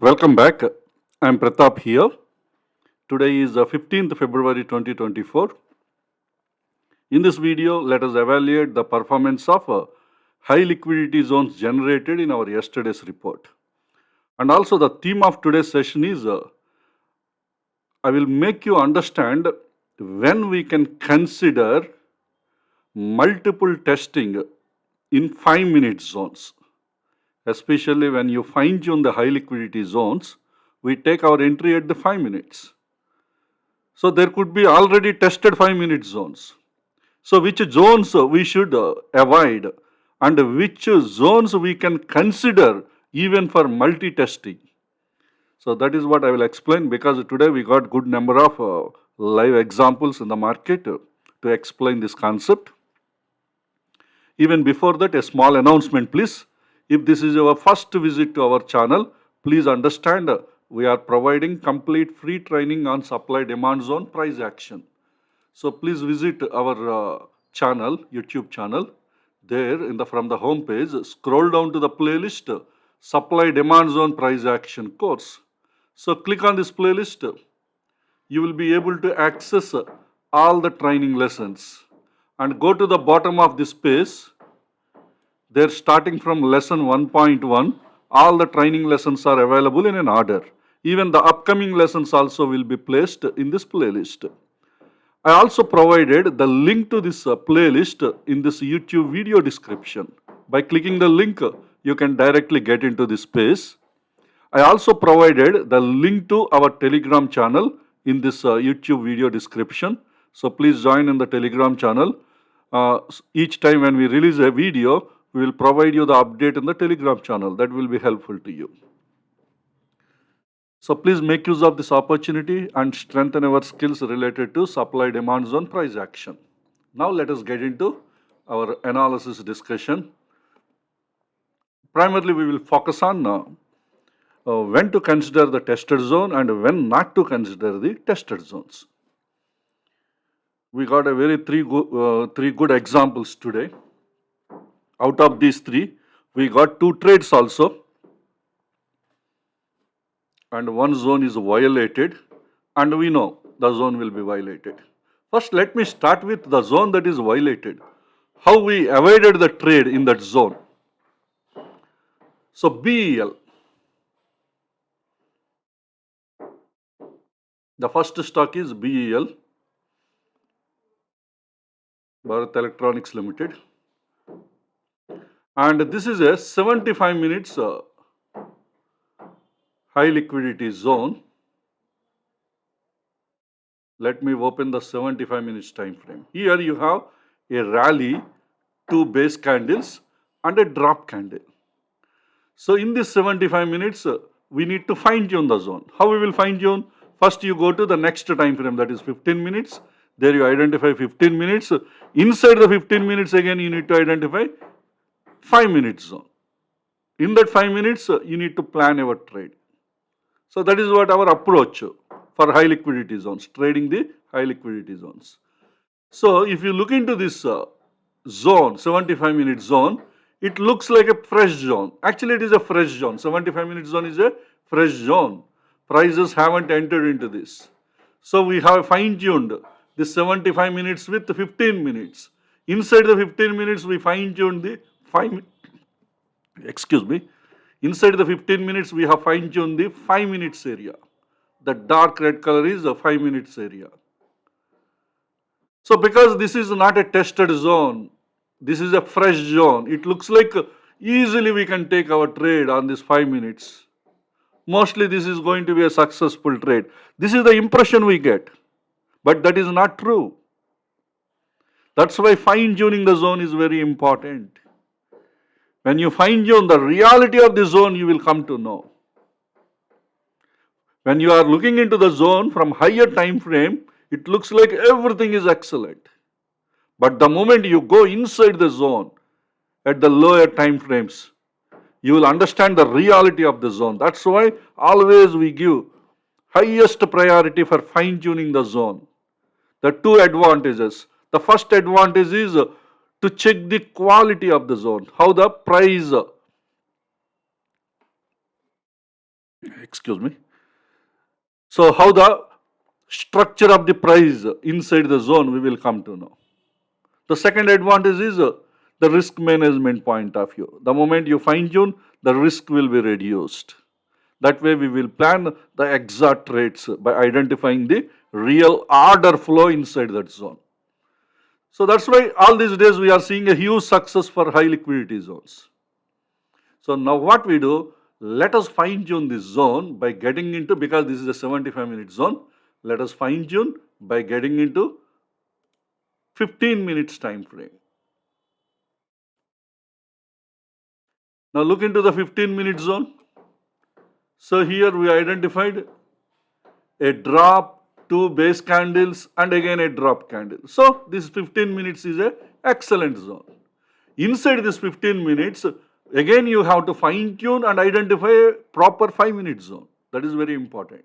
Welcome back. I'm Pratap here. Today is 15th February 2024. In this video, let us evaluate the performance of high liquidity zones generated in our yesterday's report. And also the theme of today's session is I will make you understand when we can consider multiple testing in 5-minute zones. Especially when you fine tune the high liquidity zones, we take our entry at the 5 minutes. So there could be already tested 5-minute zones. So which zones we should avoid and which zones we can consider even for multi-testing. So that is what I will explain, because today we got good number of live examples in the market to explain this concept. Even before that, a small announcement please. If this is your first visit to our channel, please understand we are providing complete free training on supply demand zone price action. So please visit our channel, YouTube channel. There from the home page, scroll down to the playlist supply demand zone price action course. So click on this playlist. You will be able to access all the training lessons. And go to the bottom of this page. They're starting from lesson 1.1. All the training lessons are available in an order. Even the upcoming lessons also will be placed in this playlist. I also provided the link to this playlist in this YouTube video description. By clicking the link, you can directly get into this page. I also provided the link to our Telegram channel in this YouTube video description. So please join in the Telegram channel. Each time when we release a video, we will provide you the update in the Telegram channel. That will be helpful to you. So please make use of this opportunity and strengthen our skills related to supply demand zone price action. Now let us get into our analysis discussion. Primarily we will focus on when to consider the tested zone and when not to consider the tested zones. We got a three good examples today. Out of these three, we got two trades also, and one zone is violated, and we know the zone will be violated. First, let me start with the zone that is violated. How we avoided the trade in that zone. So BEL, the first stock is BEL, Bharat Electronics Limited, and this is a 75 minutes high liquidity zone. Let me open the 75 minutes time frame. Here you have a rally, two base candles and a drop candle. So in this 75 minutes, we need to fine tune the zone. How we will fine tune? First you go to the next time frame, that is 15 minutes. There you identify 15 minutes. Inside the 15 minutes again you need to identify 5 minutes zone. In that 5 minutes, you need to plan your trade. So that is what our approach for high liquidity zones, trading the high liquidity zones. So if you look into this zone, 75 minute zone, it looks like a fresh zone. Actually, it is a fresh zone. 75 minute zone is a fresh zone. Prices haven't entered into this. So we have fine tuned this 75 minutes with 15 minutes. Inside the 15 minutes, we fine tuned the Inside the 15 minutes, we have fine tuned the 5 minutes area. The dark red color is the 5 minutes area. So because this is not a tested zone, this is a fresh zone, it looks like easily we can take our trade on this 5 minutes. Mostly this is going to be a successful trade. This is the impression we get. But that is not true. That's why fine tuning the zone is very important. When you fine tune the reality of the zone, you will come to know. When you are looking into the zone from higher time frame, it looks like everything is excellent. But the moment you go inside the zone at the lower time frames, you will understand the reality of the zone. That's why always we give highest priority for fine tuning the zone. The two advantages. The first advantage is to check the quality of the zone, how the price Excuse me. So how the structure of the price inside the zone we will come to know. The second advantage is the risk management point of view. The moment you fine tune, the risk will be reduced. That way we will plan the exact rates by identifying the real order flow inside that zone. So that's why all these days we are seeing a huge success for high liquidity zones. So now what we do, let us fine tune this zone by getting into, because this is a 75-minute zone, let us fine tune by getting into 15 minutes time frame. Now look into the 15-minute zone. So here we identified a drop, two base candles, and again a drop candle. So this 15 minutes is a excellent zone. Inside this 15 minutes, again you have to fine tune and identify a proper 5-minute zone. That is very important.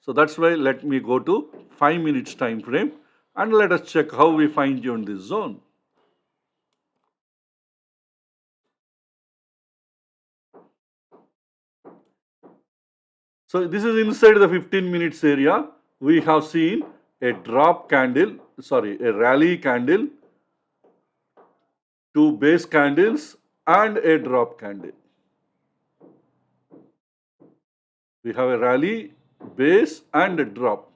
So that's why let me go to 5 minutes time frame and let us check how we fine tune this zone. So this is inside the 15 minutes area. We have seen a rally candle, two base candles, and a drop candle. We have a rally, base, and a drop.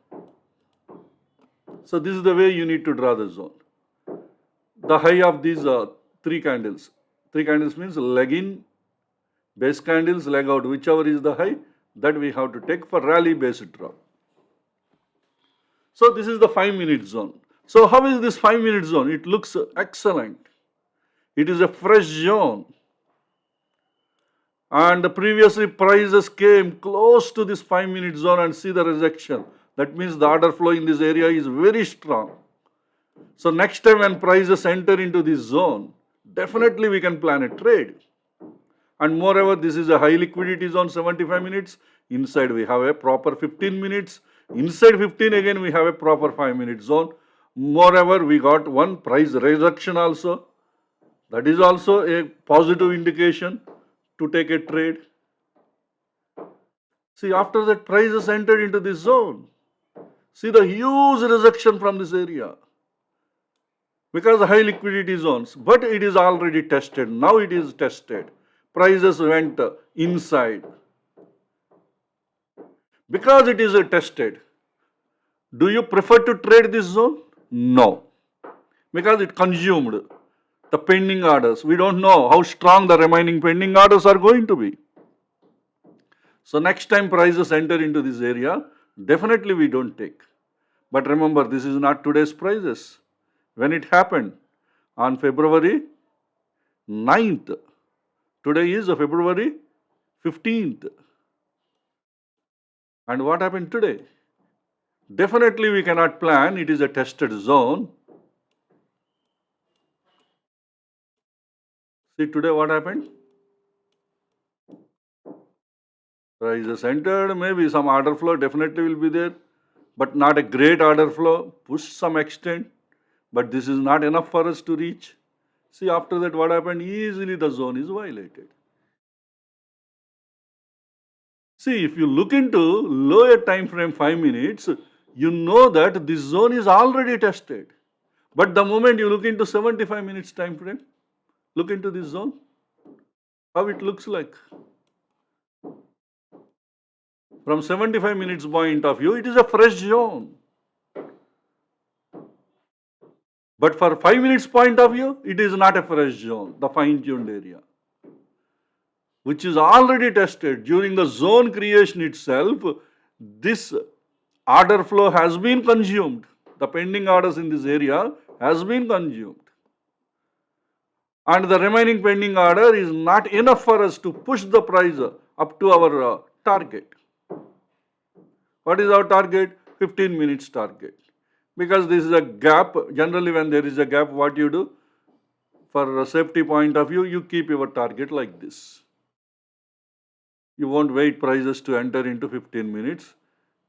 So this is the way you need to draw the zone. The high of these three candles means leg in, base candles, leg out, whichever is the high, that we have to take for rally based drop. So this is the 5-minute zone. So how is this 5-minute zone? It looks excellent. It is a fresh zone. And previously prices came close to this 5-minute zone and see the rejection. That means the order flow in this area is very strong. So next time when prices enter into this zone, definitely we can plan a trade. And moreover, this is a high liquidity zone, 75 minutes. Inside we have a proper 15 minutes. Inside 15 again we have a proper 5-minute zone. Moreover, we got one price reduction also. That is also a positive indication to take a trade. See, after that prices entered into this zone, see the huge rejection from this area. Because high liquidity zones, but it is already tested. Now it is tested. Prices went inside. Because it is tested, do you prefer to trade this zone? No. Because it consumed the pending orders. We don't know how strong the remaining pending orders are going to be. So next time prices enter into this area, definitely we don't take. But remember, this is not today's prices. When it happened on February 9th, today is February 15th. And what happened today? Definitely we cannot plan, it is a tested zone. See today what happened? Prices entered, maybe some order flow definitely will be there, but not a great order flow, push some extent, but this is not enough for us to reach. See after that what happened? Easily the zone is violated. See, if you look into lower time frame 5 minutes, you know that this zone is already tested. But the moment you look into 75 minutes time frame, look into this zone, how it looks like. From 75 minutes point of view, it is a fresh zone. But for 5 minutes point of view, it is not a fresh zone, the fine-tuned area, which is already tested. During the zone creation itself, this order flow has been consumed. The pending orders in this area has been consumed. And the remaining pending order is not enough for us to push the price up to our target. What is our target? 15 minutes target. Because this is a gap. Generally when there is a gap, what you do? For a safety point of view, you keep your target like this. You won't wait prices to enter into 15 minutes.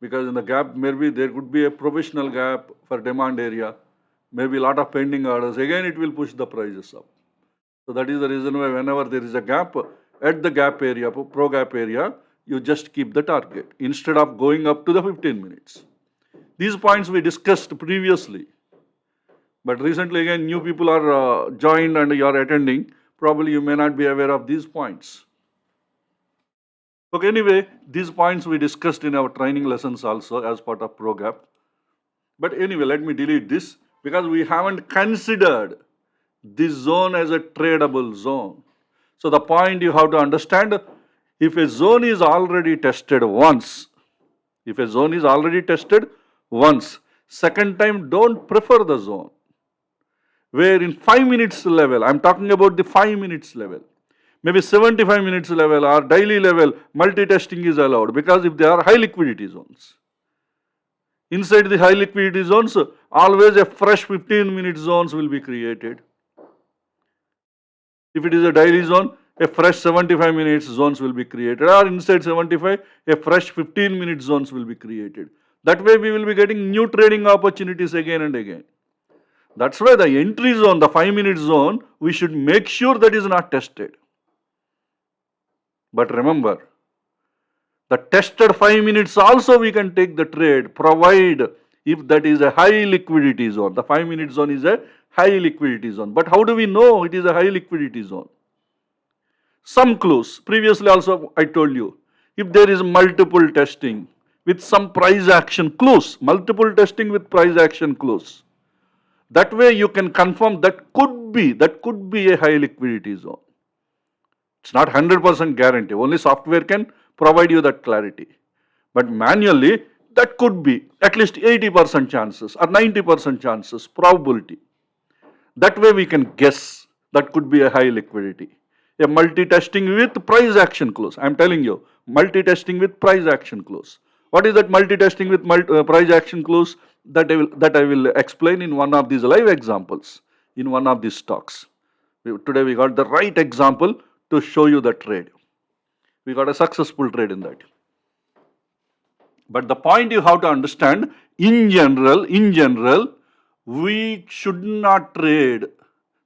Because in the gap, maybe there could be a provisional gap for demand area. Maybe a lot of pending orders. Again, it will push the prices up. So that is the reason why whenever there is a gap, at the gap area, pro gap area, you just keep the target instead of going up to the 15 minutes. These points we discussed previously. But recently again, new people are joined and you are attending. Probably you may not be aware of these points. Okay, anyway, these points we discussed in our training lessons also as part of program. But anyway, let me delete this because we haven't considered this zone as a tradable zone. So the point you have to understand, if a zone is already tested once, second time don't prefer the zone. Where in 5 minutes level, I'm talking about the 5 minutes level, maybe 75 minutes level or daily level, multi-testing is allowed because if they are high liquidity zones. Inside the high liquidity zones, always a fresh 15-minute zones will be created. If it is a daily zone, a fresh 75 minutes zones will be created, or inside 75, a fresh 15-minute zones will be created. That way we will be getting new trading opportunities again and again. That's why the entry zone, the 5-minute zone, we should make sure that is not tested. But remember, the tested 5 minutes also we can take the trade, provide if that is a high liquidity zone. The 5-minute zone is a high liquidity zone. But how do we know it is a high liquidity zone? Some clues. Previously also I told you, if there is multiple testing with some price action clues, multiple testing with price action clues, that way you can confirm that could be a high liquidity zone. It's not 100% guarantee. Only software can provide you that clarity. But manually, that could be at least 80% chances or 90% chances probability. That way we can guess that could be a high liquidity. A multi-testing with price action close. I'm telling you, multi-testing with price action close. What is that multi-testing with price action close? That I will explain in one of these live examples, in one of these stocks. Today we got the right example to show you the trade. We got a successful trade in that. But the point you have to understand, in general, we should not trade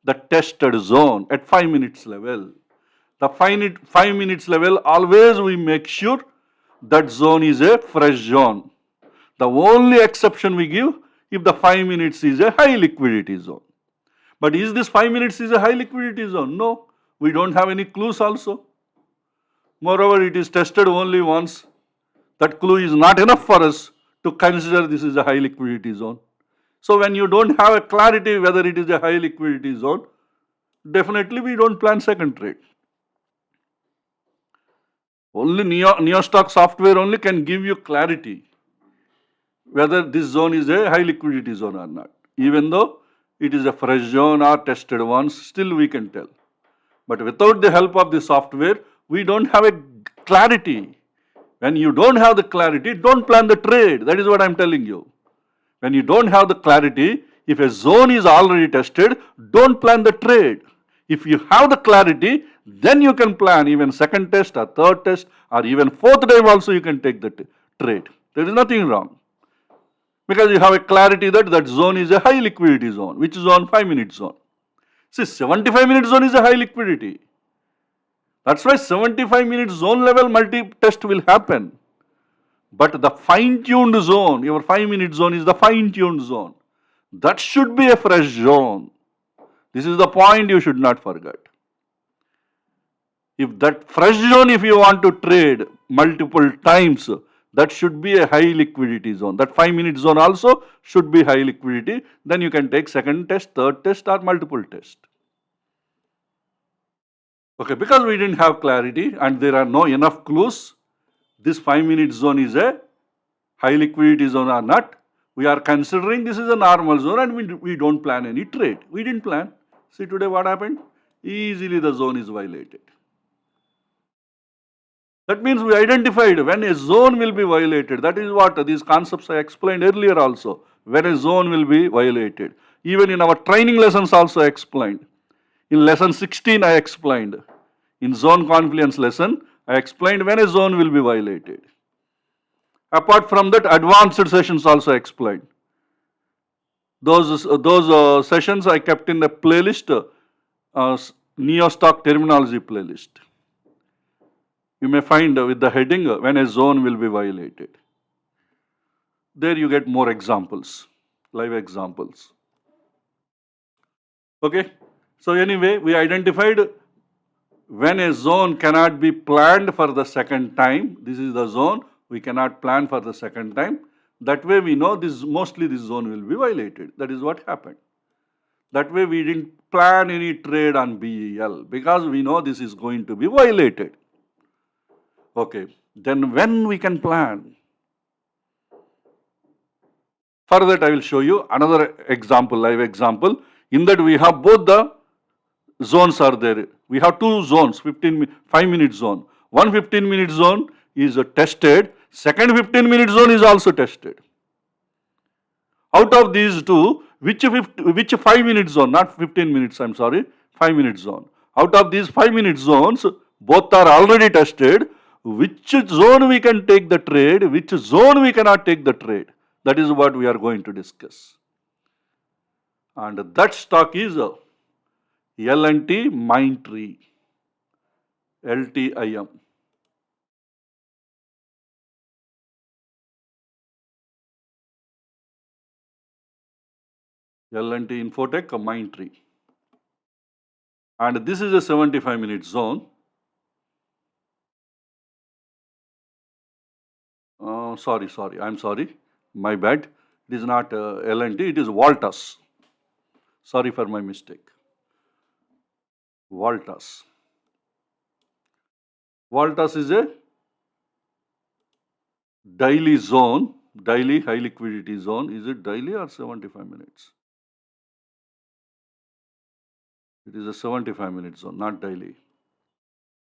the tested zone at 5 minutes level. The 5 minutes level, always we make sure that zone is a fresh zone. The only exception we give if the 5 minutes is a high liquidity zone. But is this 5 minutes is a high liquidity zone? No, we don't have any clues also. Moreover, it is tested only once. That clue is not enough for us to consider this is a high liquidity zone. So when you don't have a clarity whether it is a high liquidity zone, definitely we don't plan second trade. Only NeoStock software only can give you clarity whether this zone is a high liquidity zone or not. Even though it is a fresh zone or tested once, still we can tell. But without the help of the software, we don't have a clarity. When you don't have the clarity, don't plan the trade. That is what I'm telling you. When you don't have the clarity, if a zone is already tested, don't plan the trade. If you have the clarity, then you can plan even second test or third test or even fourth time also you can take the trade. There is nothing wrong. Because you have a clarity that that zone is a high liquidity zone, which is on 5 minute zone. See, 75 minute zone is a high liquidity. That's why 75 minute zone level multi-test will happen. But the fine-tuned zone, your 5 minute zone is the fine-tuned zone. That should be a fresh zone. This is the point you should not forget. If that fresh zone, if you want to trade multiple times, that should be a high liquidity zone. That 5 minute zone also should be high liquidity. Then you can take second test, third test or multiple test. Okay, because we didn't have clarity and there are no enough clues, this 5 minute zone is a high liquidity zone or not. We are considering this is a normal zone and we don't plan any trade. We didn't plan. See today what happened? Easily the zone is violated. That means we identified when a zone will be violated. That is what these concepts I explained earlier also. When a zone will be violated. Even in our training lessons also I explained. In lesson 16 I explained. In zone confluence lesson, I explained when a zone will be violated. Apart from that, advanced sessions also explained. Those sessions I kept in the playlist, NeoStock terminology playlist. you may find with the heading when a zone will be violated. There you get more examples, live examples. Okay, so anyway, we identified when a zone cannot be planned for the second time. This is the zone we cannot plan for the second time. That way we know this mostly this zone will be violated. That is what happened. That way we didn't plan any trade on BEL because we know this is going to be violated. Okay, then when we can plan? For that I will show you another example, live example. In that we have both the zones are there. We have two zones, 5-minute zone. One 15-minute zone is tested. Second 15-minute zone is also tested. Out of these two, which 5-minute zone, not 15 minutes, I'm sorry, 5-minute zone. Out of these 5-minute zones, both are already tested. Which zone we can take the trade, which zone we cannot take the trade. That is what we are going to discuss. And that stock is L&T Mindtree, LTIM. L&T Infotech Mindtree. And this is a 75-minute zone. Sorry, I'm sorry. My bad. It is not L&T, it is Voltas. Sorry for my mistake. Voltas. Voltas is a daily zone, daily high liquidity zone. Is it daily or 75 minutes? It is a 75-minute zone, not daily.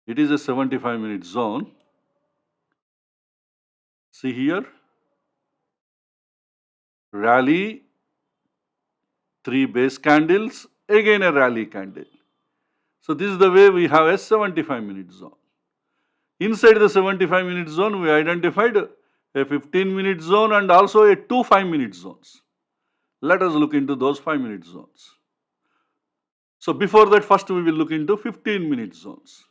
It is a 75-minute zone. See here, rally, 3 base candles, again a rally candle. So this is the way we have a 75-minute zone. Inside the 75-minute zone, we identified a 15-minute zone and also a 2 5-minute zones. Let us look into those 5-minute zones. So before that, first we will look into 15-minute zones.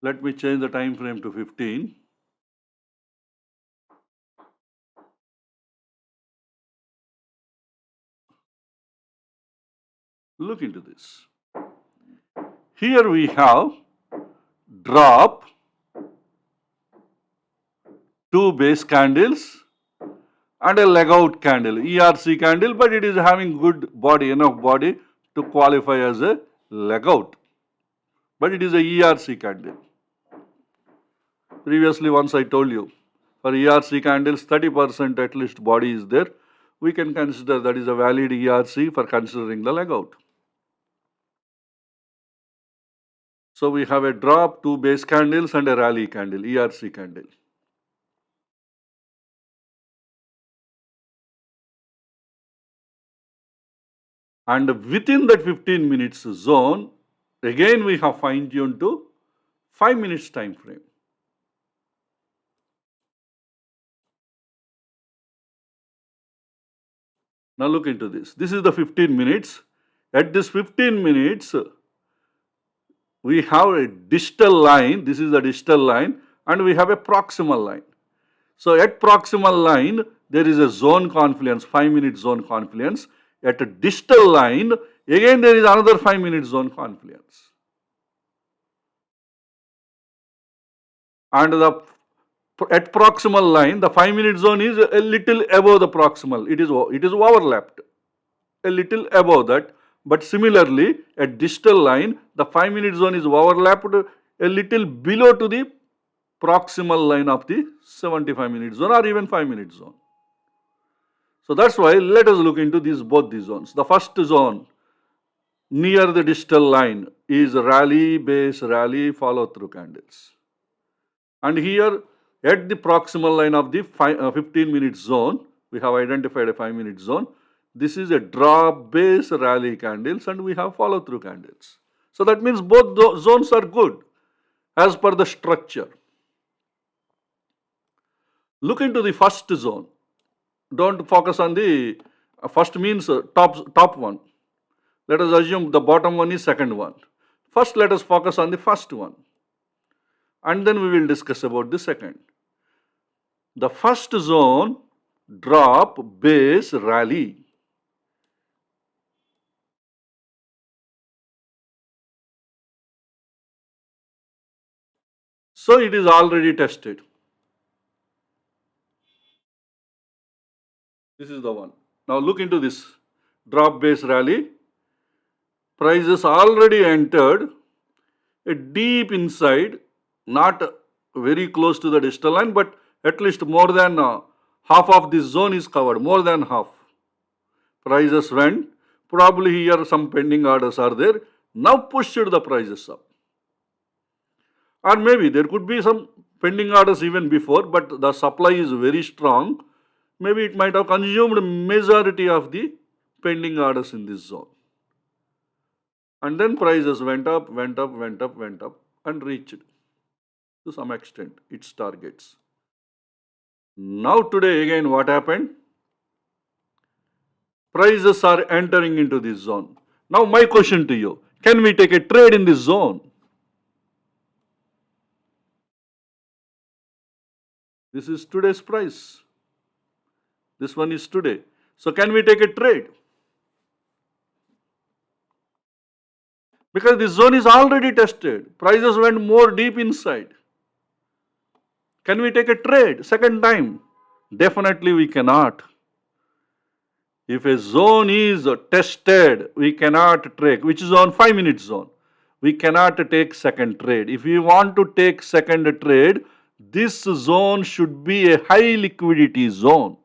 Let me change the time frame to 15. Look into this. Here we have drop, 2 base candles and a leg out candle, ERC candle, but it is having good body, enough body to qualify as a leg out. But it is a ERC candle. Previously once I told you, for ERC candles 30% at least body is there. We can consider that is a valid ERC for considering the leg out. So we have a drop, 2 base candles and a rally candle, ERC candle. And within that 15 minutes zone, again we have fine tuned to 5 minutes time frame. Now look into this. This is the 15 minutes. At this 15 minutes, we have a distal line. This is the distal line, and we have a proximal line. So at proximal line, there is a zone confluence, 5-minute zone confluence. At a distal line, again there is another 5-minute zone confluence. And at proximal line, the 5-minute zone is a little above the proximal. It is overlapped, a little above that. But similarly, at distal line, the 5-minute zone is overlapped a little below to the proximal line of the 75-minute zone or even 5-minute zone. So that's why let us look into both these zones. The first zone near the distal line is rally, base, rally, follow through candles. And here at the proximal line of the 15-minute zone, we have identified a 5-minute zone. This is a drop, base, rally candles, and we have follow through candles. So that means both zones are good as per the structure. Look into the first zone. Don't focus on the first means top one. Let us assume the bottom one is second one. First, let us focus on the first one, and then we will discuss about the second. The first zone, drop, base, rally. So it is already tested. This is the one. Now look into this drop base rally. Prices already entered a deep inside, not very close to the distal line, but at least more than half of this zone is covered, more than half. Prices went, probably here some pending orders are there, now pushed the prices up. Or maybe there could be some pending orders even before, but the supply is very strong. Maybe it might have consumed majority of the pending orders in this zone. And then prices went up, went up, went up, went up and reached to some extent its targets. Now today again what happened? Prices are entering into this zone. Now my question to you, can we take a trade in this zone? This is today's price. This one is today. So can we take a trade? Because this zone is already tested. Prices went more deep inside. Can we take a trade second time? Definitely we cannot. If a zone is tested, we cannot trade, which is on 5-minute zone. We cannot take second trade. If we want to take second trade, this zone should be a high liquidity zone.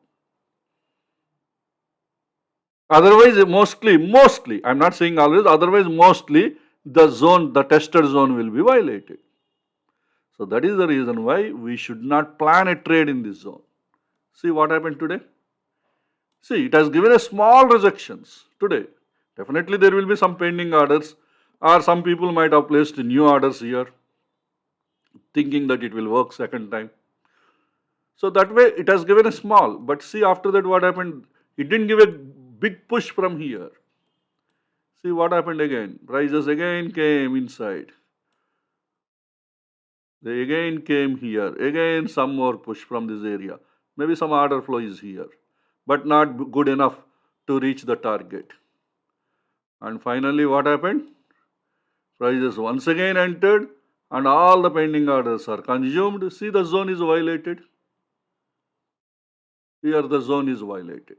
Otherwise, mostly, I'm not saying always, otherwise mostly the tested zone will be violated. So that is the reason why we should not plan a trade in this zone. See what happened today? See, it has given a small rejections today. Definitely there will be some pending orders, or some people might have placed new orders here, thinking that it will work second time. So that way it has given a small, but see after that what happened? It didn't give a big push from here. See what happened again? Prices again came inside. They again came here. Again some more push from this area. Maybe some order flow is here, but not good enough to reach the target. And finally what happened? Prices once again entered and all the pending orders are consumed. See, the zone is violated. Here the zone is violated.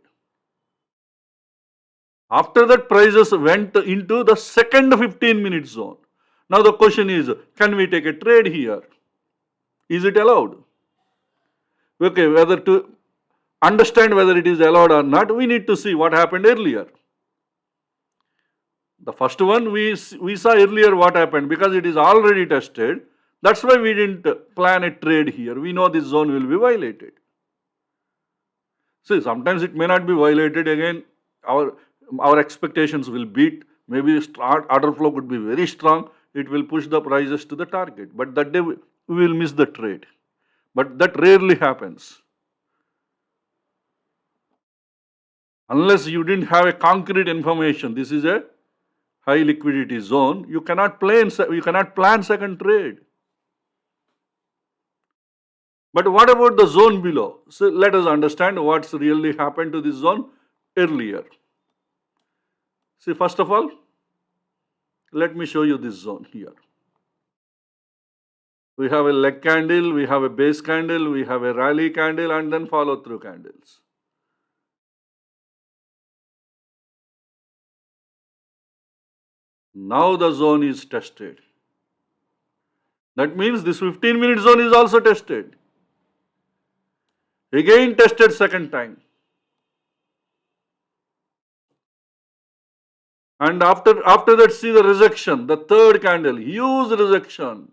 After that, prices went into the second 15-minute zone. Now the question is, can we take a trade here? Is it allowed? Okay, whether to understand whether it is allowed or not, we need to see what happened earlier. The first one we saw earlier what happened, because it is already tested. That's why we didn't plan a trade here. We know this zone will be violated. See, sometimes it may not be violated again. Our expectations will beat. Maybe order flow could be very strong. It will push the prices to the target. But that day we will miss the trade. But that rarely happens. Unless you didn't have a concrete information, this is a high liquidity zone, you cannot plan second trade. But what about the zone below? So let us understand what's really happened to this zone earlier. See, first of all, let me show you this zone here. We have a leg candle, we have a base candle, we have a rally candle, and then follow through candles. Now the zone is tested. That means this 15-minute zone is also tested. Again tested second time. And after that, see the rejection, the third candle, huge rejection.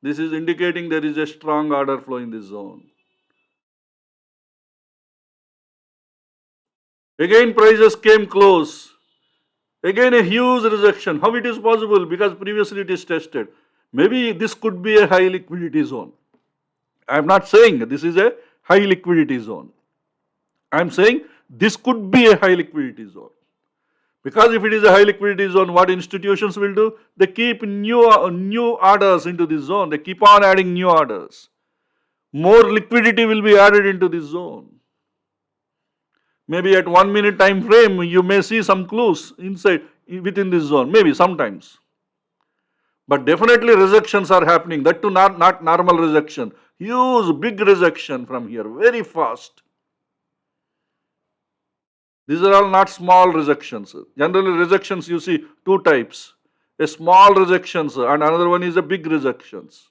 This is indicating there is a strong order flow in this zone. Again prices came close. Again a huge rejection. How it is possible? Because previously it is tested. Maybe this could be a high liquidity zone. I am not saying this is a high liquidity zone. I am saying this could be a high liquidity zone. Because if it is a high liquidity zone, what institutions will do? They keep new orders into this zone. They keep on adding new orders. More liquidity will be added into this zone. Maybe at 1 minute time frame, you may see some clues inside within this zone. Maybe sometimes. But definitely rejections are happening. That too not normal rejection. Huge big rejection from here. Very fast. These are all not small rejections. Generally rejections you see two types. A small rejections and another one is a big rejections.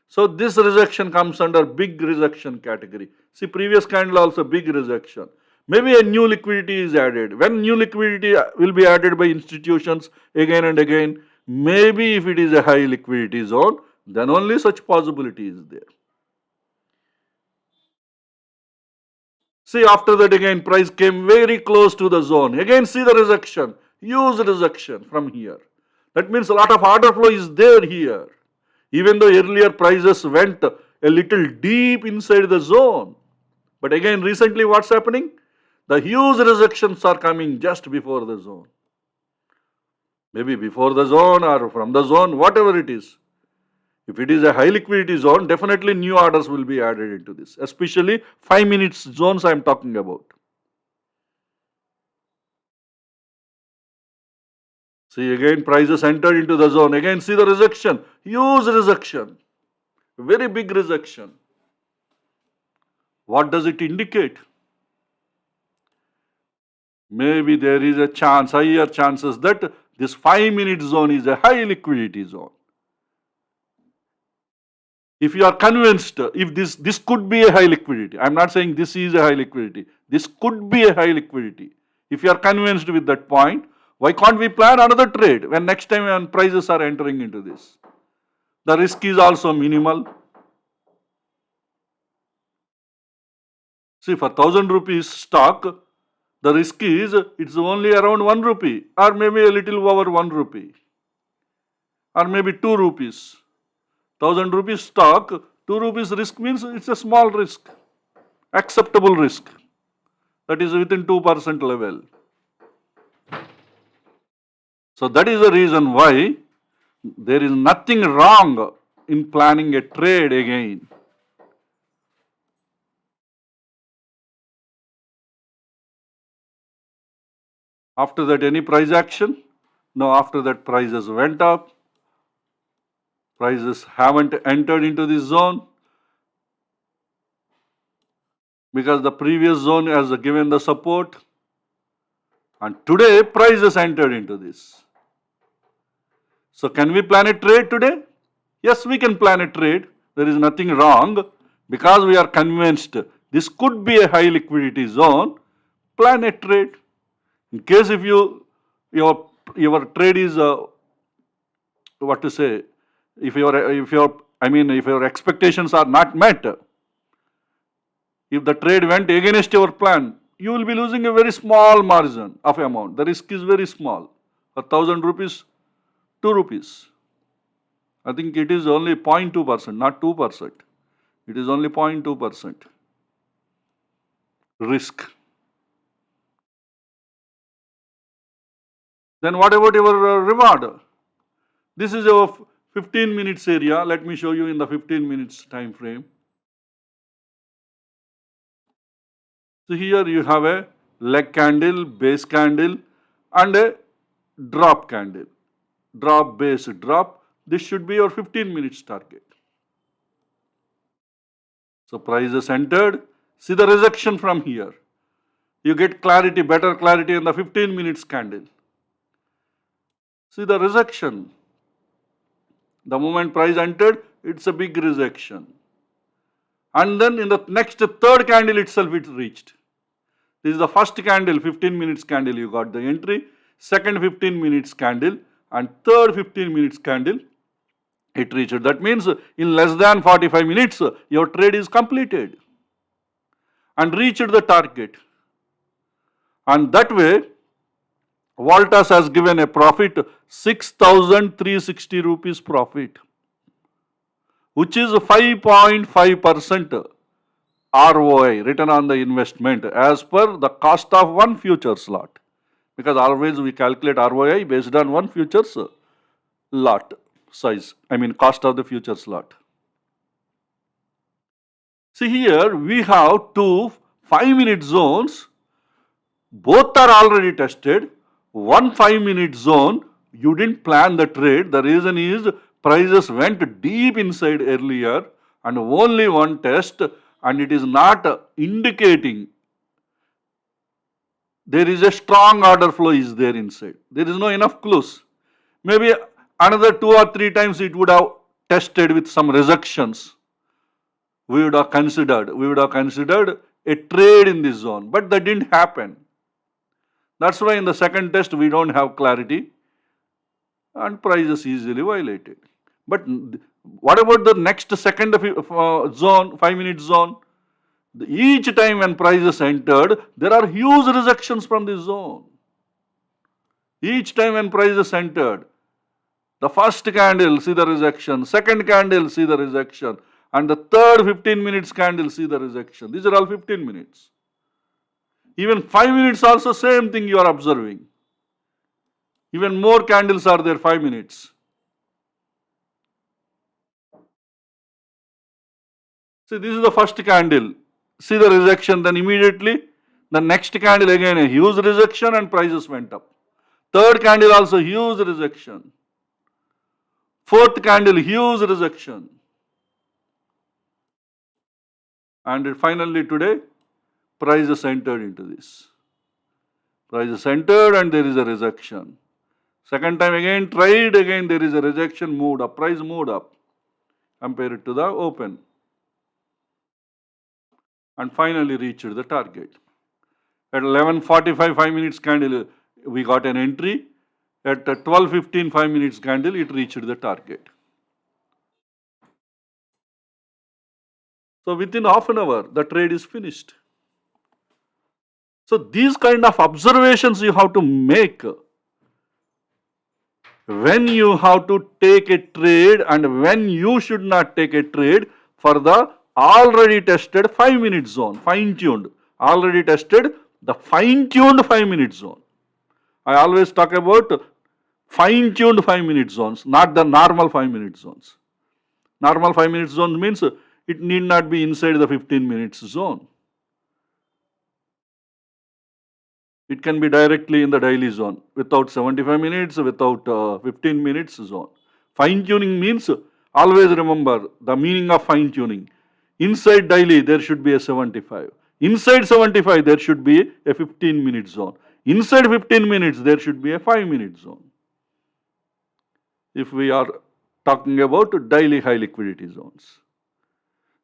So this rejection comes under big rejection category. See previous candle also big rejection. Maybe a new liquidity is added. When new liquidity will be added by institutions again and again, maybe if it is a high liquidity zone, then only such possibility is there. See after that again price came very close to the zone. Again see the rejection, huge rejection from here. That means a lot of order flow is there here. Even though earlier prices went a little deep inside the zone. But again recently what's happening? The huge rejections are coming just before the zone. Maybe before the zone or from the zone, whatever it is. If it is a high liquidity zone, definitely new orders will be added into this, especially 5 minutes zones I am talking about. See again prices entered into the zone. Again see the rejection, huge rejection, very big rejection. What does it indicate? Maybe there is a chance, higher chances that this 5-minute zone is a high liquidity zone. If you are convinced, if this could be a high liquidity, I am not saying this is a high liquidity, this could be a high liquidity. If you are convinced with that point, why can't we plan another trade when next time when prices are entering into this? The risk is also minimal. See for 1000 rupees stock, the risk is it's only around 1 rupee or maybe a little over 1 rupee or maybe 2 rupees. 1000 rupees stock, 2 rupees risk means it's a small risk, acceptable risk. That is within 2% level. So that is the reason why there is nothing wrong in planning a trade again. After that, any price action? No, after that prices went up. Prices haven't entered into this zone because the previous zone has given the support. And today prices entered into this. So can we plan a trade today? Yes, we can plan a trade. There is nothing wrong because we are convinced this could be a high liquidity zone. Plan a trade. In case if your trade is what to say, if your expectations are not met, if the trade went against your plan, you will be losing a very small margin of amount. The risk is very small. 1000 rupees, 2 rupees. I think it is only 0.2%, not 2%. It is only 0.2% risk. Then what about your reward? This is your 15 minutes area. Let me show you in the 15 minutes time frame. So here you have a leg candle, base candle and a drop candle. Drop, base, drop. This should be your 15 minutes target. So prices entered. See the rejection from here. You get clarity, better clarity in the 15 minutes candle. See the rejection. The moment price entered, it's a big rejection. And then in the next third candle itself it reached. This is the first candle, 15 minutes candle, you got the entry. Second 15 minutes candle and third 15 minutes candle, it reached. That means in less than 45 minutes, your trade is completed and reached the target. And that way, Voltas has given a profit 6,360 rupees profit, which is 5.5% ROI, return on the investment, as per the cost of one future slot. because always we calculate ROI based on one futures lot size, cost of the futures lot. See here, we have two 5-minute zones. Both are already tested. One 5-minute zone, you didn't plan the trade. The reason is prices went deep inside earlier and only one test, and it is not indicating there is a strong order flow is there inside. There is no enough clues. Maybe another 2 or 3 times it would have tested with some rejections. We would have considered a trade in this zone, but that didn't happen. That's why in the second test we don't have clarity and price is easily violated. But what about the next second zone, 5-minute zone? Each time when prices entered, there are huge rejections from this zone. Each time when prices entered, the first candle, see the rejection, second candle, see the rejection, and the third 15 minutes candle, see the rejection. These are all 15 minutes. Even 5 minutes also same thing you are observing. Even more candles are there, 5 minutes. See, this is the first candle. See the rejection, then immediately the next candle again a huge rejection and prices went up. Third candle also huge rejection. Fourth candle huge rejection. And finally today prices entered into this. Prices entered and there is a rejection. Second time again tried, again there is a rejection, moved up, price moved up. Compare it to the open. And finally reached the target. At 11:45 5 minutes candle we got an entry. At 12:15 5 minutes candle it reached the target. So within half an hour the trade is finished. So these kind of observations you have to make when you have to take a trade and when you should not take a trade for the already tested 5-minute zone, fine-tuned, already tested the fine-tuned 5-minute zone. I always talk about fine-tuned 5-minute zones, not the normal 5-minute zones. Normal 5-minute zone means it need not be inside the 15 minutes zone. It can be directly in the daily zone without 75 minutes, without 15 minutes zone. Fine-tuning means, always remember the meaning of fine-tuning. Inside daily there should be a 75. Inside 75 there should be a 15-minute zone. Inside 15 minutes there should be a 5-minute zone. If we are talking about daily high liquidity zones.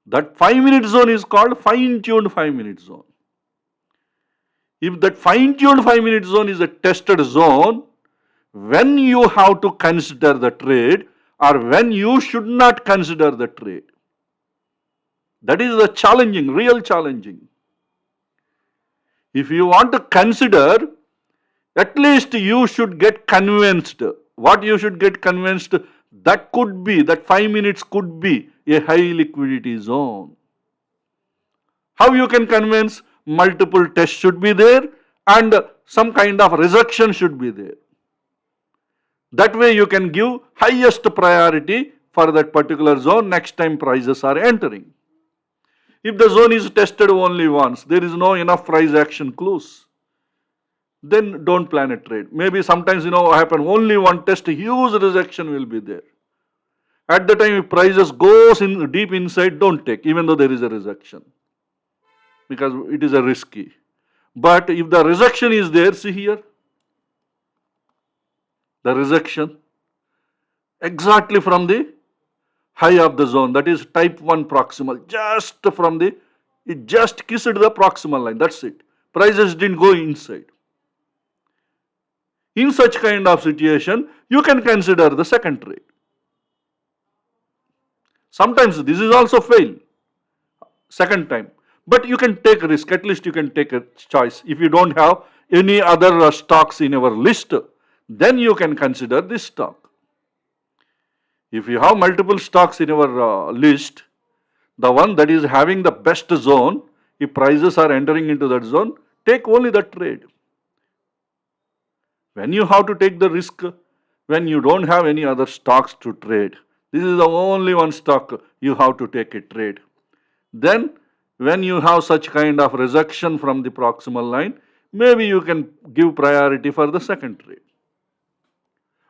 That 5-minute zone is called fine-tuned 5-minute zone. If that fine-tuned 5-minute zone is a tested zone, when you have to consider the trade or when you should not consider the trade. That is the challenging, real challenging. If you want to consider, at least you should get convinced. What you should get convinced, that could be, that 5 minutes could be a high liquidity zone. How you can convince? Multiple tests should be there and some kind of rejection should be there. That way you can give highest priority for that particular zone next time prices are entering. If the zone is tested only once, there is no enough price action clues, then don't plan a trade. Maybe sometimes happen only one test, huge rejection will be there. At the time if prices goes in deep inside, don't take even though there is a rejection, because it is a risky. But if the rejection is there, see here, the rejection exactly from the high of the zone, that is type 1 proximal, just from the, it just kissed the proximal line, that's it. Prices didn't go inside. In such kind of situation, you can consider the second trade. Sometimes this is also fail, second time. But you can take a risk, at least you can take a choice. If you don't have any other stocks in your list, then you can consider this stock. If you have multiple stocks in your list, the one that is having the best zone, if prices are entering into that zone, take only that trade. When you have to take the risk, when you don't have any other stocks to trade, this is the only one stock you have to take a trade. Then when you have such kind of rejection from the proximal line, maybe you can give priority for the second trade.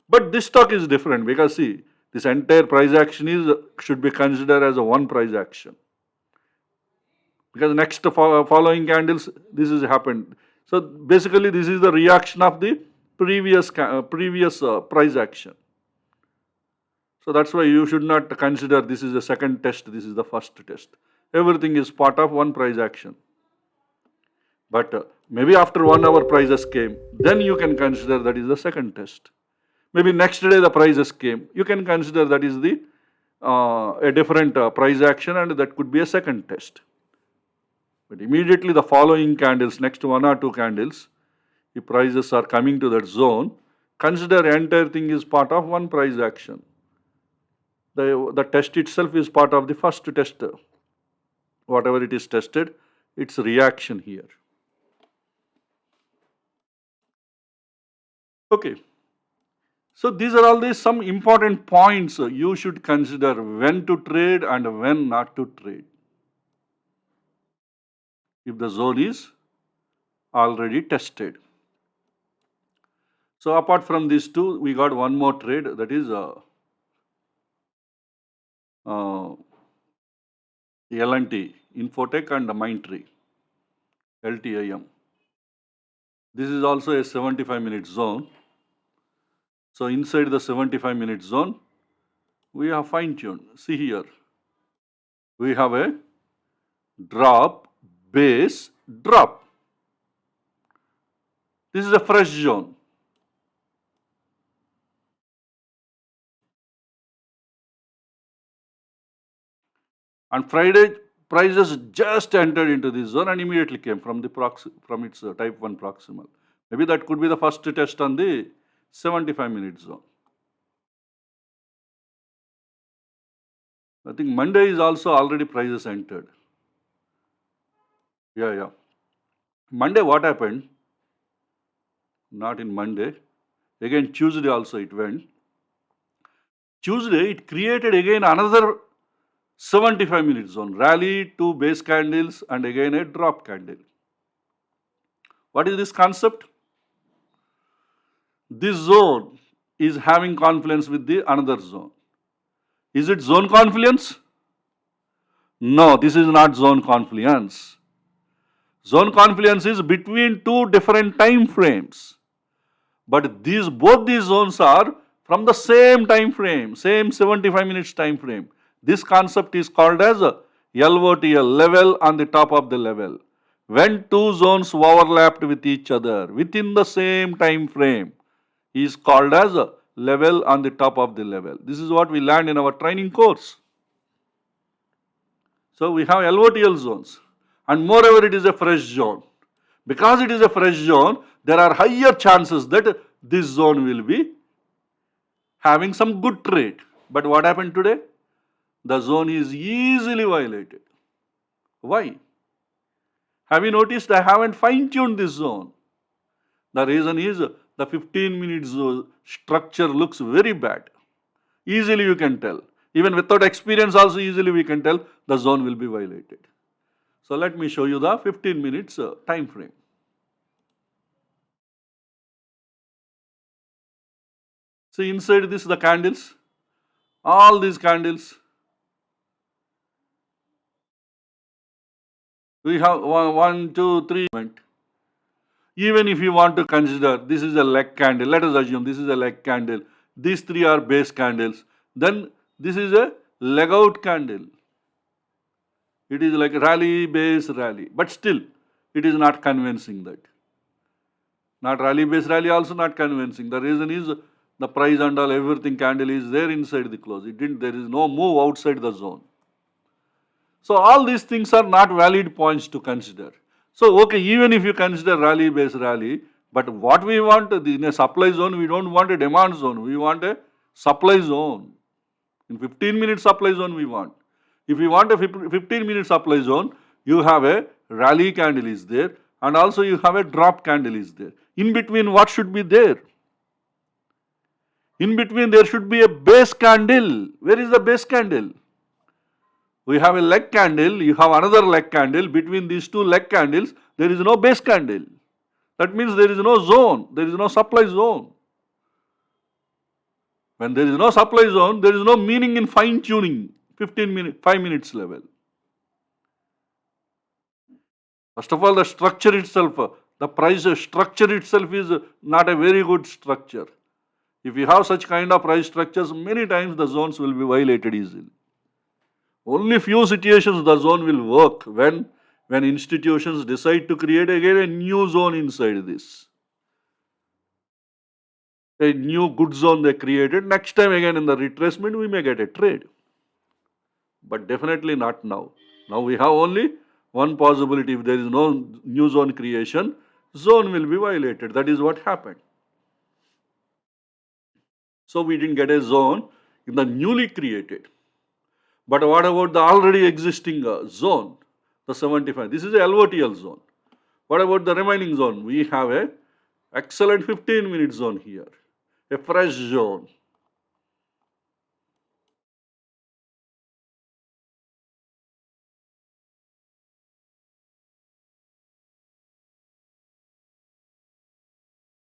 But this stock is different because see, this entire price action should be considered as a one price action. Because next following candles, this has happened. So basically, this is the reaction of the previous price action. So that's why you should not consider this is the second test, this is the first test. Everything is part of one price action. But maybe after 1 hour prices came, then you can consider that is the second test. Maybe next day the prices came, you can consider that is the a different price action, and that could be a second test. But immediately the following candles, next 1 or 2 candles, if prices are coming to that zone, consider entire thing is part of one price action. The test itself is part of the first test. Whatever it is tested, its reaction here. Okay. So these are all some important points you should consider when to trade and when not to trade. If the zone is already tested. So apart from these two, we got one more trade, that is L&T, Infotech and Mindtree, LTIM. This is also a 75-minute zone. So inside the 75-minute zone, we have fine-tuned. See here, we have a drop, base, drop. This is a fresh zone. And Friday, prices just entered into this zone and immediately came from its type 1 proximal. Maybe that could be the first test on the 75-minute zone. I think Monday is also already prices entered. Yeah. Monday what happened? Not in Monday. Again Tuesday also it went. Tuesday it created again another 75-minute zone. Rally, 2 base candles and again a drop candle. What is this concept? This zone is having confluence with the another zone. Is it zone confluence? No, this is not zone confluence. Zone confluence is between 2 different time frames. But both these zones are from the same time frame, same 75 minutes time frame. This concept is called as LOTL, level on the top of the level. When 2 zones overlapped with each other within the same time frame is called as a level on the top of the level. This is what we learned in our training course. So we have LOTL zones, and moreover it is a fresh zone. Because it is a fresh zone, there are higher chances that this zone will be having some good trade. But what happened today? The zone is easily violated. Why? Have you noticed I haven't fine-tuned this zone? The reason is the 15-minute structure looks very bad. Easily you can tell. Even without experience also easily we can tell the zone will be violated. So let me show you the 15 minutes time frame. See inside this the candles, all these candles. We have 1, 2, 3. Even if you want to consider this is a leg candle, let us assume this is a leg candle. These 3 are base candles. Then this is a leg out candle. It is like rally, base, rally. But still, it is not convincing that. Not rally, base, rally also not convincing. The reason is the price and all everything candle is there inside the close. There is no move outside the zone. So all these things are not valid points to consider. So okay, even if you consider rally, base, rally, but what we want in a supply zone, we don't want a demand zone. We want a supply zone. In 15-minute supply zone we want. If you want a 15-minute supply zone, you have a rally candle is there and also you have a drop candle is there. In between what should be there? In between there should be a base candle. Where is the base candle? We have a leg candle, you have another leg candle. Between these two leg candles, there is no base candle. That means there is no zone, there is no supply zone. When there is no supply zone, there is no meaning in fine tuning 5 minutes level. First of all, the structure itself, the price structure itself is not a very good structure. If you have such kind of price structures, many times the zones will be violated easily. Only few situations the zone will work when institutions decide to create again a new zone inside this. A new good zone they created. Next time again in the retracement we may get a trade. But definitely not now. Now we have only one possibility. If there is no new zone creation, zone will be violated. That is what happened. So we didn't get a zone in the newly created. But what about the already existing zone, the 75? This is a LOTL zone. What about the remaining zone? We have a excellent 15-minute zone here, a fresh zone.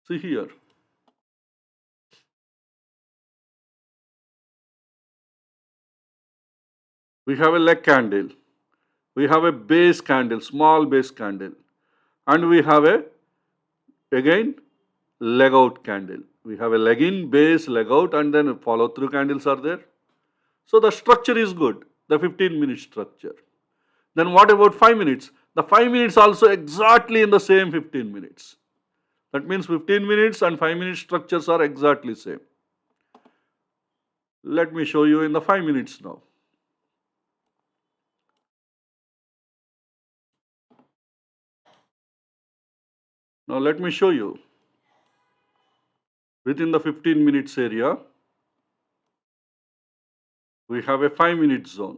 See here. We have a leg candle. We have a base candle, small base candle. And we have a, again, leg out candle. We have a leg in, base, leg out, and then follow through candles are there. So the structure is good, the 15-minute structure. Then what about 5 minutes? The 5 minutes also exactly in the same 15 minutes. That means 15 minutes and 5-minute structures are exactly same. Let me show you in the 5 minutes now. Now let me show you. Within the 15 minutes area, we have a 5-minute zone.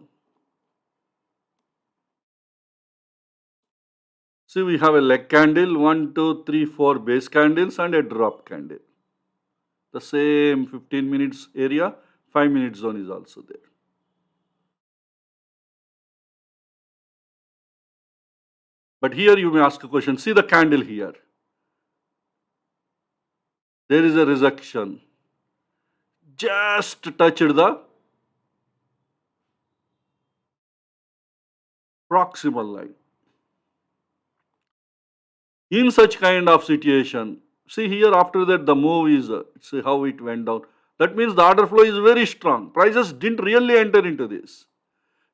See, we have a leg candle, 1, 2, 3, 4 base candles and a drop candle. The same 15 minutes area, 5-minute zone is also there. But here you may ask a question. See the candle here. There is a rejection. Just touched the proximal line. In such kind of situation, see here after that the move is, see how it went down. That means the order flow is very strong. Prices didn't really enter into this.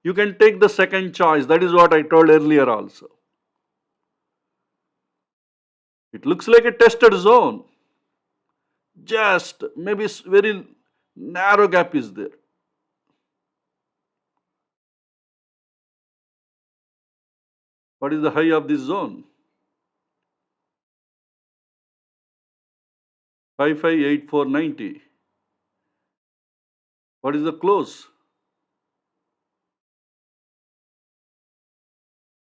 You can take the second choice. That is what I told earlier also. It looks like a tested zone. Just maybe very narrow gap is there. What is the high of this zone? 558490. What is the close?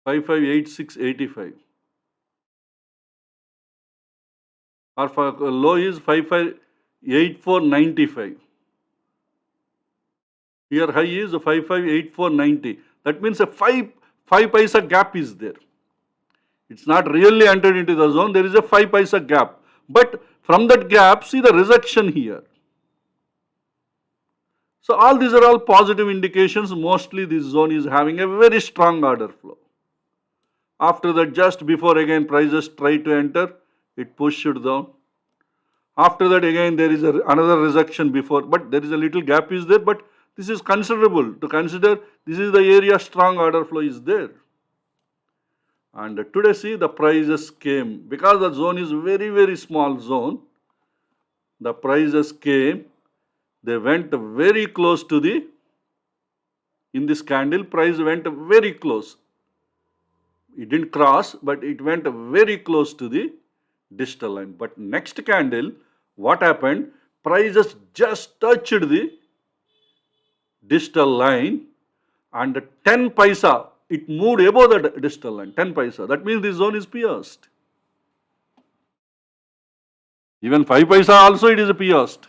558685. Our low is 558495. Here high is 558490. That means a 5 paisa gap is there. It's not really entered into the zone. There is a 5 paisa gap. But from that gap, see the rejection here. So all these are all positive indications. Mostly this zone is having a very strong order flow. After that, just before again prices try to enter, it pushed down. After that again there is another rejection before, but there is a little gap is there, but this is considerable to consider. This is the area strong order flow is there. And today see the prices came, because the zone is very small zone, the prices came, they went very close to the, in this candle price went very close. It didn't cross, but it went very close to the distal line. But next candle, what happened? Prices just touched the distal line and 10 paisa, it moved above the distal line, 10 paisa. That means this zone is pierced. Even 5 paisa also it is pierced.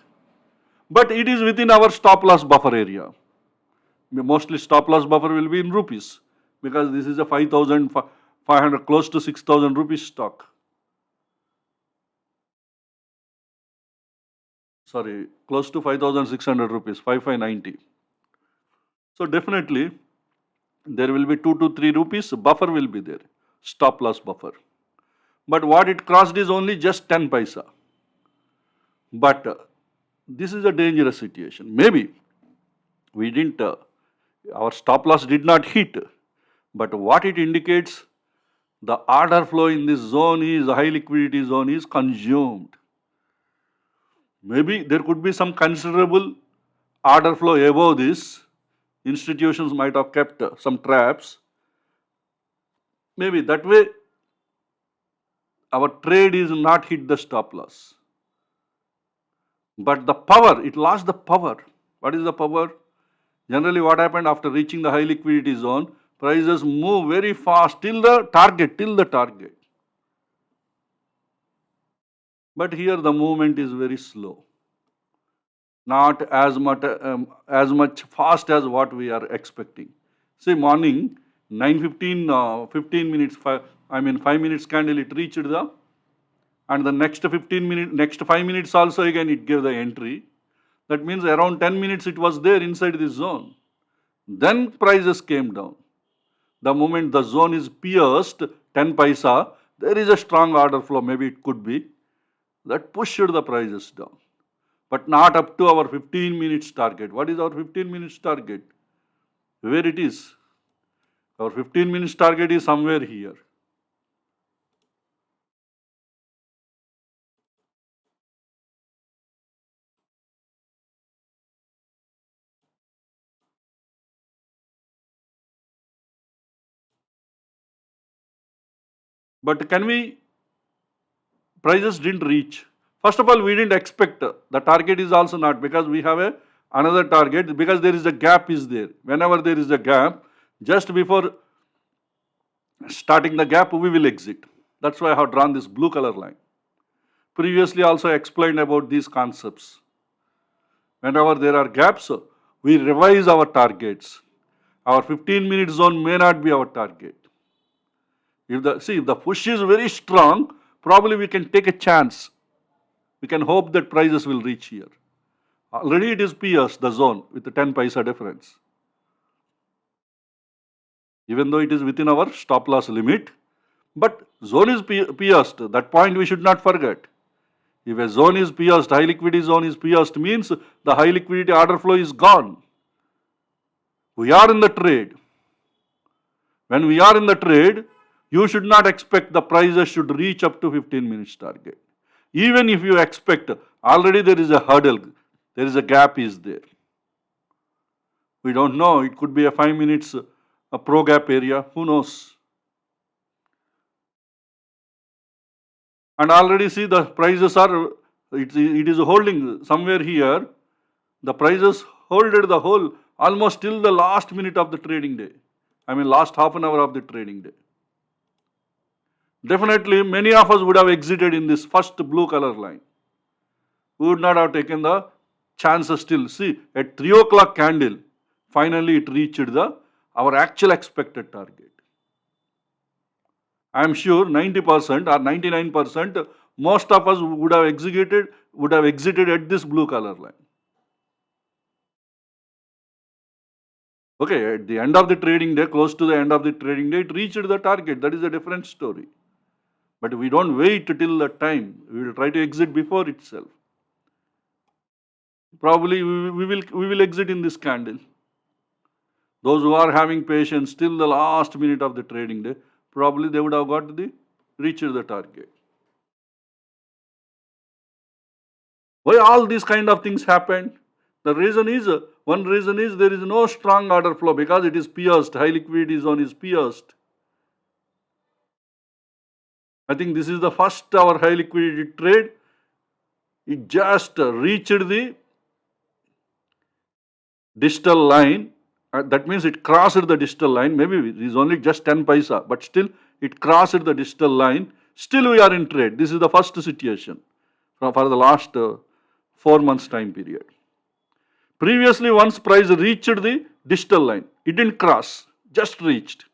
but it is within our stop loss buffer area. Mostly stop loss buffer will be in rupees because this is a 5,500, close to 6,000 rupees stock. Sorry, close to 5,600 rupees, 5,590. So definitely there will be 2 to 3 rupees buffer will be there, stop loss buffer. But what it crossed is only just 10 paisa. But this is a dangerous situation. Maybe we didn't, our stop loss did not hit, but what it indicates, the order flow in this zone is, high liquidity zone is consumed. Maybe there could be some considerable order flow above this. Institutions might have kept some traps. Maybe that way our trade is not hit the stop loss. But the power, it lost the power. What is the power? Generally what happened after reaching the high liquidity zone, prices move very fast till the target, But here the movement is very slow. Not as much fast as what we are expecting. Say morning 9:15, 15 minutes, 5 minutes candle it reached the, and the next 15 minutes, next 5 minutes also again it gave the entry. That means around 10 minutes it was there inside this zone. Then prices came down. The moment the zone is pierced, 10 paisa, there is a strong order flow, maybe it could be, that pushed the prices down. But not up to our 15 minutes target. What is our 15 minutes target? Where it is? Our 15 minutes target is somewhere here. But can we, prices didn't reach. First of all, we didn't expect, the target is also not, because we have another target, because there is a gap is there. Whenever there is a gap, just before starting the gap, we will exit. That's why I have drawn this blue color line. Previously also explained about these concepts. Whenever there are gaps, we revise our targets. Our 15-minute zone may not be our target. If the push is very strong, probably we can take a chance. We can hope that prices will reach here. Already it is pierced, the zone, with the 10 paisa difference. Even though it is within our stop loss limit, but zone is pierced. That point we should not forget. If a zone is pierced, high liquidity zone is pierced, means the high liquidity order flow is gone. We are in the trade. When we are in the trade, you should not expect the prices should reach up to 15 minutes target. Even if you expect, already there is a hurdle, there is a gap is there. We don't know, it could be a 5 minutes a pro gap area, who knows. And already see the prices are, it is holding somewhere here. The prices holded the whole, almost till the last minute of the trading day. Last half an hour of the trading day. Definitely many of us would have exited in this first blue color line. We would not have taken the chances still. See, at 3 o'clock candle, finally it reached our actual expected target. I am sure 90% or 99%, most of us would have exited at this blue color line. Okay, at the end of the trading day, close to the end of the trading day, it reached the target. That is a different story. But we don't wait till that time. We will try to exit before itself. Probably we will exit in this candle. Those who are having patience till the last minute of the trading day, probably they would have reached the target. Why all these kind of things happen? The reason is, one reason is there is no strong order flow because it is pierced, high liquidity zone is pierced. I think this is the first our high liquidity trade. It just reached the distal line. That means it crossed the distal line. Maybe it is only just 10 paisa, but still it crossed the distal line. Still we are in trade. This is the first situation for the last 4 months time period. Previously, once price reached the digital line, it didn't cross, just reached.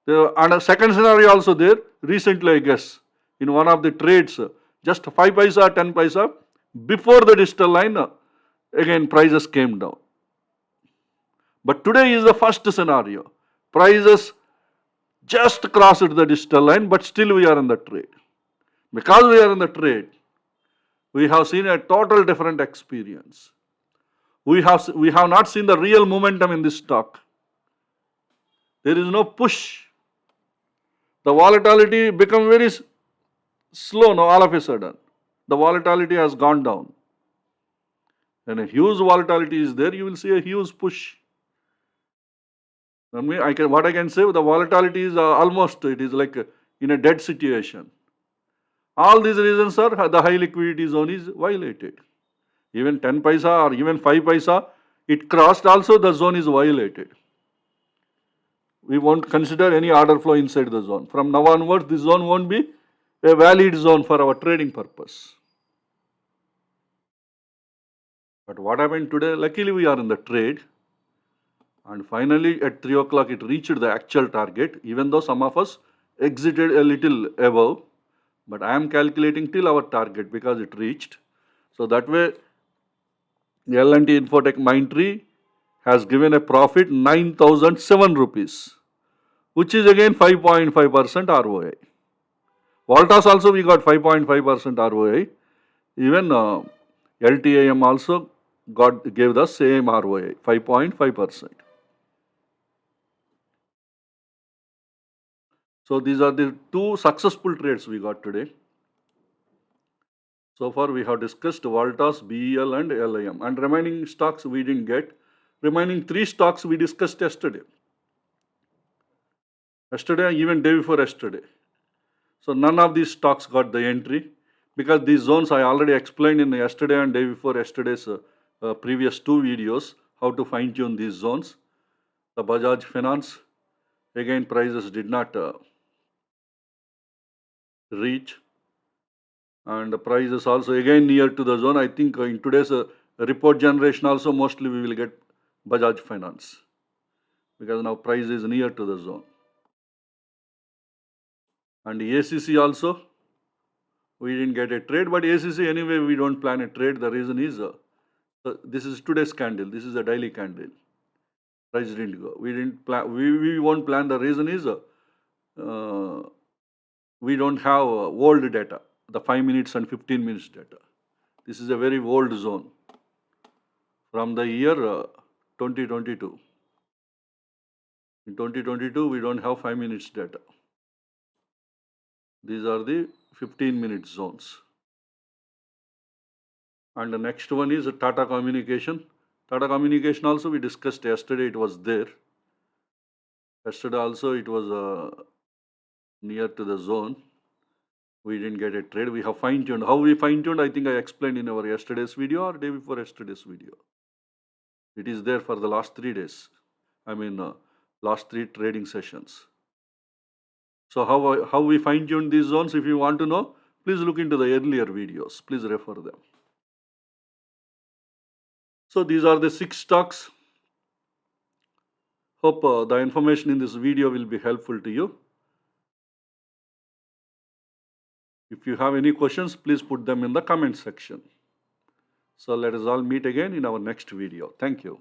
And a second scenario also there, recently I guess, in one of the trades, just 5 paisa, 10 paisa, before the digital line, again prices came down. But today is the first scenario. Prices just crossed the digital line, but still we are in the trade. Because we are in the trade, we have seen a total different experience. We have not seen the real momentum in this stock. There is no push. The volatility become very slow now all of a sudden. The volatility has gone down. When a huge volatility is there, you will see a huge push. What I can say, the volatility is almost, it is like in a dead situation. All these reasons are the high liquidity zone is violated. Even 10 paisa or even 5 paisa, it crossed also, the zone is violated. We won't consider any order flow inside the zone. From now onwards, this zone won't be a valid zone for our trading purpose. But what happened today? Luckily, we are in the trade. And finally, at 3 o'clock, it reached the actual target, even though some of us exited a little above. But I am calculating till our target because it reached. So that way, L&T Infotech Mindtree has given a profit 9,007 rupees, which is again 5.5% ROI. Voltas also we got 5.5% ROI. Even LTAM also gave the same ROI, 5.5%. So these are the two successful trades we got today. So far we have discussed Voltas, BEL and LIM, and remaining stocks we didn't get. Remaining 3 stocks we discussed yesterday. Yesterday, even day before yesterday. So none of these stocks got the entry because these zones I already explained in yesterday and day before yesterday's previous 2 videos how to fine tune these zones. The Bajaj Finance, again prices did not reach, and the prices also again near to the zone. I think in today's report generation also mostly we will get Bajaj Finance because now price is near to the zone. And ACC also we didn't get a trade, but ACC anyway we don't plan a trade. The reason is this is today's candle. This is a daily candle. Price didn't go. We didn't plan. We won't plan. The reason is we don't have old data, the 5 minutes and 15 minutes data. This is a very old zone from the year 2022. In 2022, we don't have 5 minutes data. These are the 15-minute zones. And the next one is Tata Communication. Tata Communication also we discussed yesterday, it was there. Yesterday also it was near to the zone. We didn't get a trade. We have fine-tuned. How we fine-tuned, I think I explained in our yesterday's video or day before yesterday's video. It is there for the last 3 days. Last 3 trading sessions. So how we fine-tuned these zones, if you want to know, please look into the earlier videos. Please refer them. So these are the 6 stocks. Hope the information in this video will be helpful to you. If you have any questions, please put them in the comment section. So let us all meet again in our next video. Thank you.